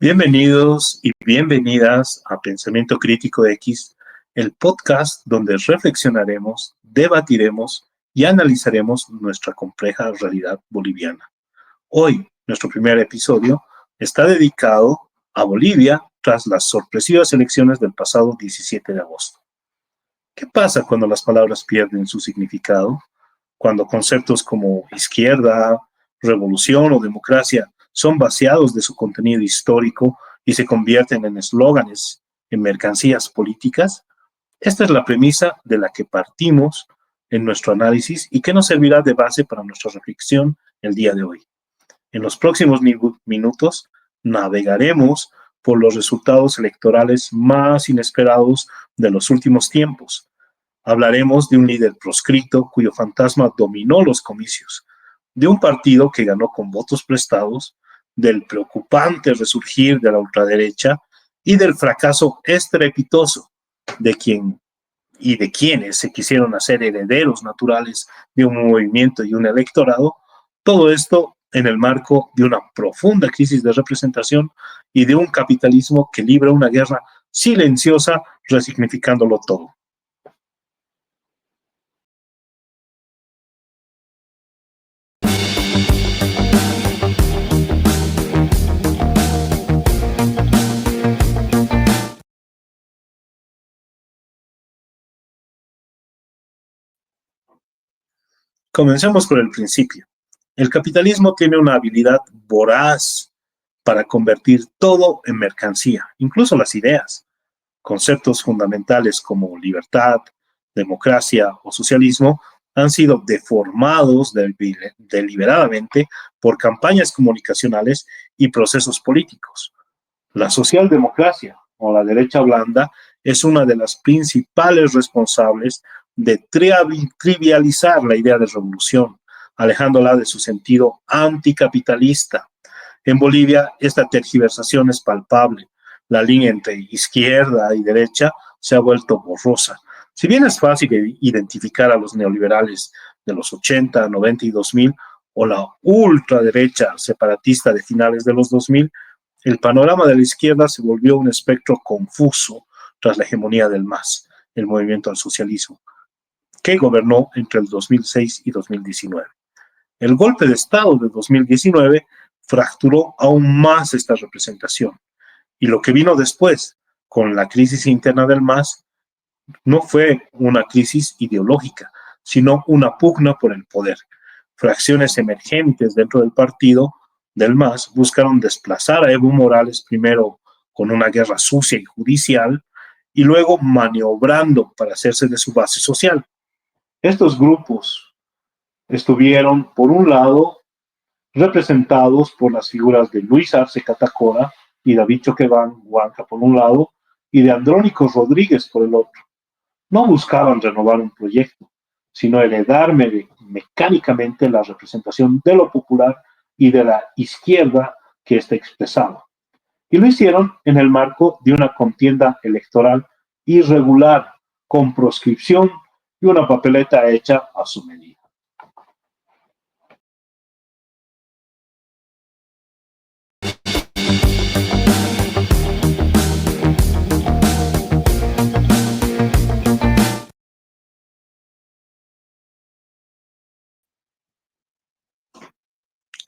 Bienvenidos y bienvenidas a Pensamiento Crítico X, el podcast donde reflexionaremos, debatiremos y analizaremos nuestra compleja realidad boliviana. Hoy, nuestro primer episodio está dedicado a Bolivia tras las sorpresivas elecciones del pasado 17 de agosto. ¿Qué pasa cuando las palabras pierden su significado? Cuando conceptos como izquierda, revolución o democracia son vaciados de su contenido histórico y se convierten en eslóganes, en mercancías políticas. Esta es la premisa de la que partimos en nuestro análisis y que nos servirá de base para nuestra reflexión el día de hoy. En los próximos minutos navegaremos por los resultados electorales más inesperados de los últimos tiempos. Hablaremos de un líder proscrito cuyo fantasma dominó los comicios, de un partido que ganó con votos prestados, del preocupante resurgir de la ultraderecha y del fracaso estrepitoso de quienes se quisieron hacer herederos naturales de un movimiento y un electorado. Todo esto en el marco de una profunda crisis de representación y de un capitalismo que libra una guerra silenciosa resignificándolo todo. Comencemos por el principio. El capitalismo tiene una habilidad voraz para convertir todo en mercancía, incluso las ideas. Conceptos fundamentales como libertad, democracia o socialismo han sido deformados deliberadamente por campañas comunicacionales y procesos políticos. La socialdemocracia o la derecha blanda es una de las principales responsables de trivializar la idea de revolución, alejándola de su sentido anticapitalista. En Bolivia, esta tergiversación es palpable. La línea entre izquierda y derecha se ha vuelto borrosa. Si bien es fácil identificar a los neoliberales de los 80, 90 y 2000 o la ultraderecha separatista de finales de los 2000, el panorama de la izquierda se volvió un espectro confuso tras la hegemonía del MAS, el movimiento al socialismo, que gobernó entre el 2006 y 2019. El golpe de Estado de 2019 fracturó aún más esta representación. Y lo que vino después, con la crisis interna del MAS, no fue una crisis ideológica, sino una pugna por el poder. Fracciones emergentes dentro del partido del MAS buscaron desplazar a Evo Morales primero con una guerra sucia y judicial y luego maniobrando para hacerse de su base social. Estos grupos estuvieron, por un lado, representados por las figuras de Luis Arce Catacora y David Choqueban Huanca por un lado, y de Andrónico Rodríguez por el otro. No buscaban renovar un proyecto, sino heredar mecánicamente la representación de lo popular y de la izquierda que ésta expresaba. Y lo hicieron en el marco de una contienda electoral irregular, con proscripción y una papeleta hecha a su medida.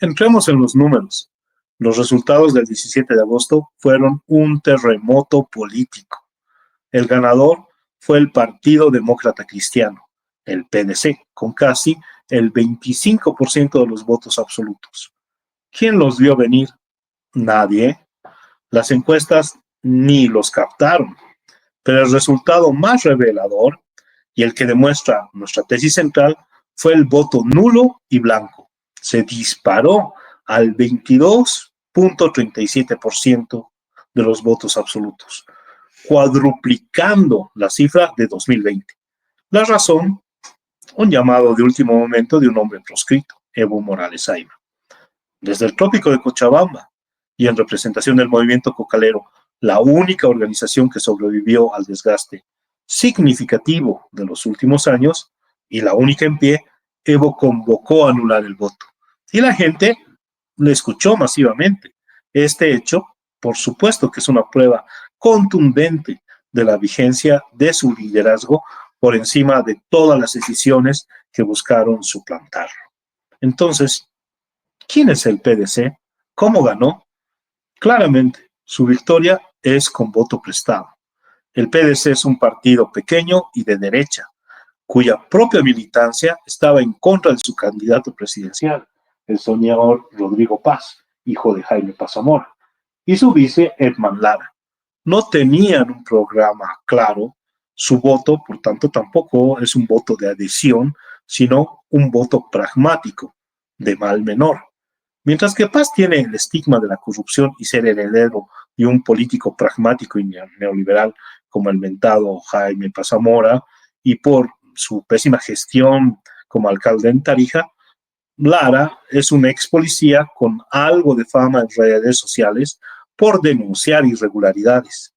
Entremos en los números. Los resultados del 17 de agosto fueron un terremoto político. El ganador fue el Partido Demócrata Cristiano, el PDC, con casi el 25% de los votos absolutos. ¿Quién los vio venir? Nadie. Las encuestas ni los captaron. Pero el resultado más revelador y el que demuestra nuestra tesis central fue el voto nulo y blanco. Se disparó al 22.37% de los votos absolutos, cuadruplicando la cifra de 2020. La razón, un llamado de último momento de un hombre proscrito, Evo Morales Ayma. Desde el trópico de Cochabamba y en representación del movimiento cocalero, la única organización que sobrevivió al desgaste significativo de los últimos años y la única en pie, Evo convocó a anular el voto. Y la gente le escuchó masivamente. Este hecho por supuesto que es una prueba contundente de la vigencia de su liderazgo por encima de todas las decisiones que buscaron suplantarlo. Entonces, ¿quién es el PDC? ¿Cómo ganó? Claramente, su victoria es con voto prestado. El PDC es un partido pequeño y de derecha, cuya propia militancia estaba en contra de su candidato presidencial, el señor Rodrigo Paz, hijo de Jaime Paz Zamora, y su vice Edman Lara. No tenían un programa claro, su voto, por tanto, tampoco es un voto de adhesión, sino un voto pragmático, de mal menor. Mientras que Paz tiene el estigma de la corrupción y ser heredero de un político pragmático y neoliberal como el mentado Jaime Paz Zamora, y por su pésima gestión como alcalde en Tarija, Lara es un ex policía con algo de fama en redes sociales por denunciar irregularidades.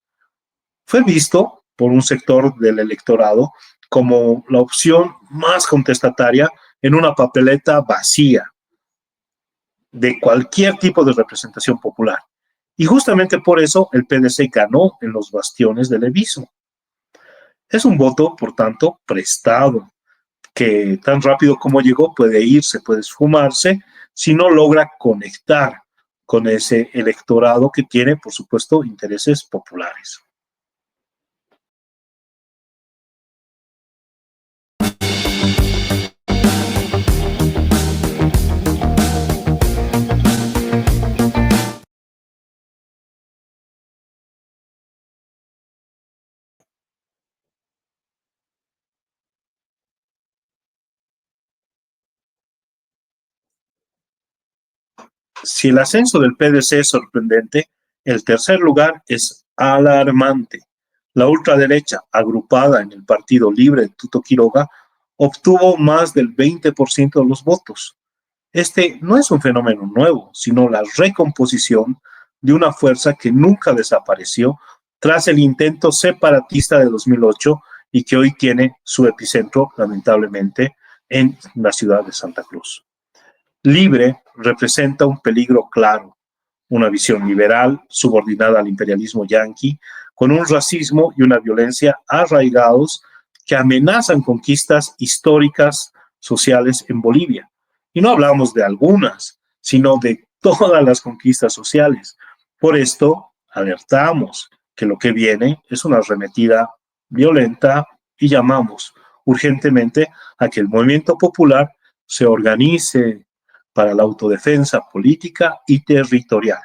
Fue visto por un sector del electorado como la opción más contestataria en una papeleta vacía de cualquier tipo de representación popular. Y justamente por eso el PDC ganó en los bastiones del levismo. Es un voto, por tanto, prestado, que tan rápido como llegó puede irse, puede esfumarse, si no logra conectar con ese electorado que tiene, por supuesto, intereses populares. Si el ascenso del PDC es sorprendente, el tercer lugar es alarmante. La ultraderecha, agrupada en el Partido Libre de Tuto Quiroga, obtuvo más del 20% de los votos. Este no es un fenómeno nuevo, sino la recomposición de una fuerza que nunca desapareció tras el intento separatista de 2008 y que hoy tiene su epicentro, lamentablemente, en la ciudad de Santa Cruz. Libre representa un peligro claro, una visión liberal subordinada al imperialismo yanqui, con un racismo y una violencia arraigados que amenazan conquistas históricas sociales en Bolivia. Y no hablamos de algunas, sino de todas las conquistas sociales. Por esto, alertamos que lo que viene es una arremetida violenta y llamamos urgentemente a que el movimiento popular se organice para la autodefensa política y territorial.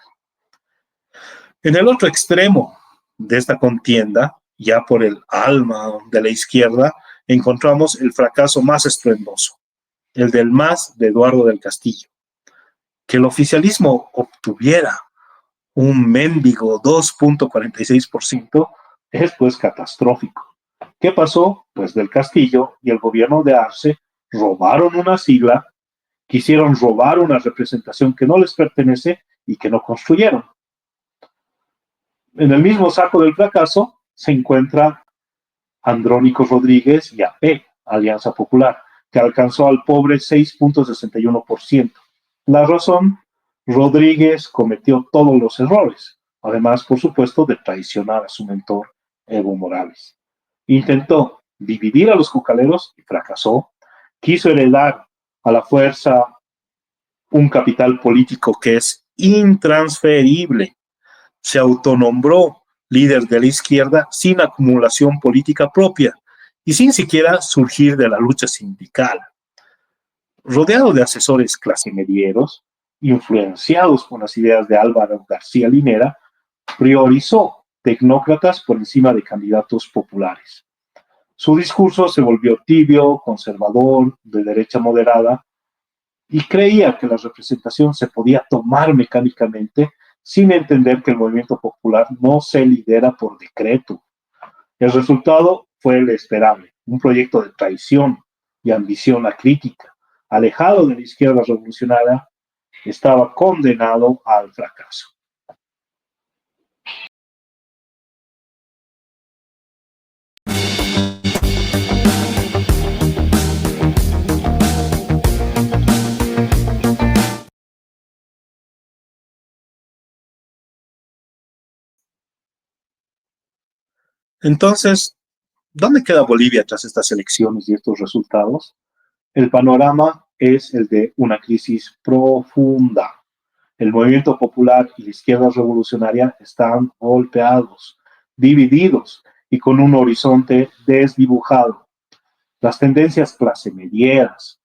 En el otro extremo de esta contienda, ya por el alma de la izquierda, encontramos el fracaso más estruendoso, el del MAS de Eduardo del Castillo. Que el oficialismo obtuviera un mendigo 2.46% es pues catastrófico. ¿Qué pasó? Pues del Castillo y el gobierno de Arce robaron una sigla, quisieron robar una representación que no les pertenece y que no construyeron. En el mismo saco del fracaso se encuentra Andrónico Rodríguez y AP, Alianza Popular, que alcanzó al pobre 6.61%. La razón, Rodríguez cometió todos los errores, además, por supuesto, de traicionar a su mentor, Evo Morales. Intentó dividir a los cocaleros y fracasó. Quiso heredar a la fuerza un capital político que es intransferible. Se autonombró líder de la izquierda sin acumulación política propia y sin siquiera surgir de la lucha sindical. Rodeado de asesores clasemedieros, influenciados por las ideas de Álvaro García Linera, priorizó tecnócratas por encima de candidatos populares. Su discurso se volvió tibio, conservador, de derecha moderada, y creía que la representación se podía tomar mecánicamente sin entender que el movimiento popular no se lidera por decreto. El resultado fue el esperable, un proyecto de traición y ambición acrítica, alejado de la izquierda revolucionaria, estaba condenado al fracaso. Entonces, ¿dónde queda Bolivia tras estas elecciones y estos resultados? El panorama es el de una crisis profunda. El movimiento popular y la izquierda revolucionaria están golpeados, divididos y con un horizonte desdibujado. Las tendencias clase medieras,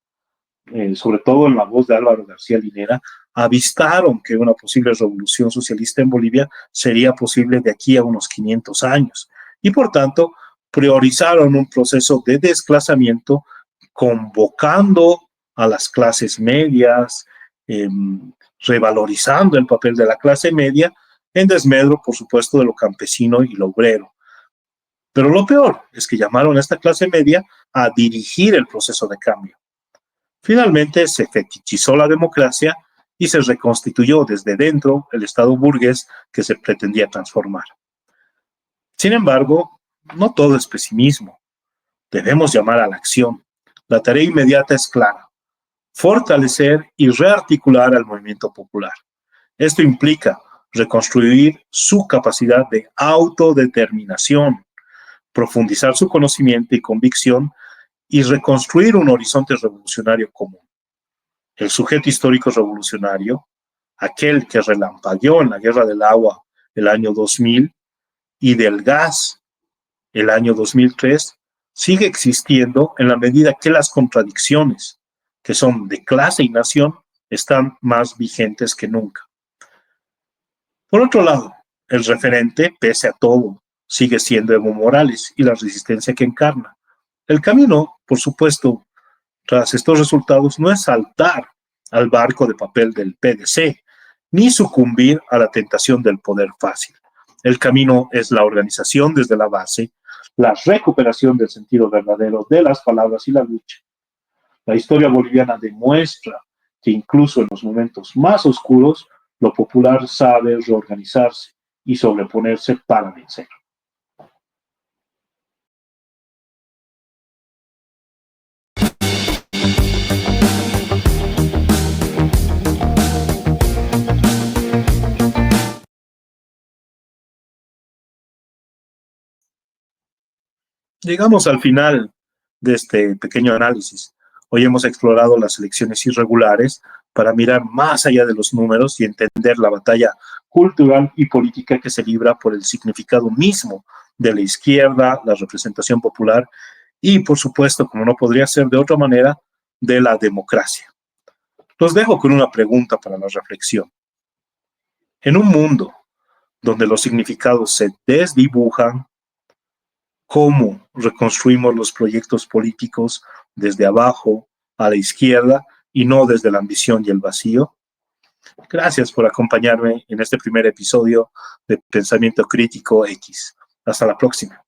sobre todo en la voz de Álvaro García Linera, avistaron que una posible revolución socialista en Bolivia sería posible de aquí a unos 500 años y por tanto priorizaron un proceso de desclasamiento convocando a las clases medias, eh, revalorizando el papel de la clase media en desmedro, por supuesto, de lo campesino y lo obrero. Pero lo peor es que llamaron a esta clase media a dirigir el proceso de cambio. Finalmente se fetichizó la democracia y se reconstituyó desde dentro el Estado burgués que se pretendía transformar. Sin embargo, no todo es pesimismo. Debemos llamar a la acción. La tarea inmediata es clara: fortalecer y rearticular al movimiento popular. Esto implica reconstruir su capacidad de autodeterminación, profundizar su conocimiento y convicción y reconstruir un horizonte revolucionario común. El sujeto histórico revolucionario, aquel que relampagueó en la Guerra del Agua el año 2000 y del gas el año 2003, sigue existiendo en la medida que las contradicciones, que son de clase y nación, están más vigentes que nunca. Por otro lado, el referente, pese a todo, sigue siendo Evo Morales y la resistencia que encarna. El camino, por supuesto, tras estos resultados no es saltar al barco de papel del PDC, ni sucumbir a la tentación del poder fácil. El camino es la organización desde la base, la recuperación del sentido verdadero de las palabras y la lucha. La historia boliviana demuestra que incluso en los momentos más oscuros, lo popular sabe reorganizarse y sobreponerse para vencer. Llegamos al final de este pequeño análisis. Hoy hemos explorado las elecciones irregulares para mirar más allá de los números y entender la batalla cultural y política que se libra por el significado mismo de la izquierda, la representación popular y, por supuesto, como no podría ser de otra manera, de la democracia. Los dejo con una pregunta para la reflexión. En un mundo donde los significados se desdibujan, ¿cómo reconstruimos los proyectos políticos desde abajo a la izquierda y no desde la ambición y el vacío? Gracias por acompañarme en este primer episodio de Pensamiento Crítico X. Hasta la próxima.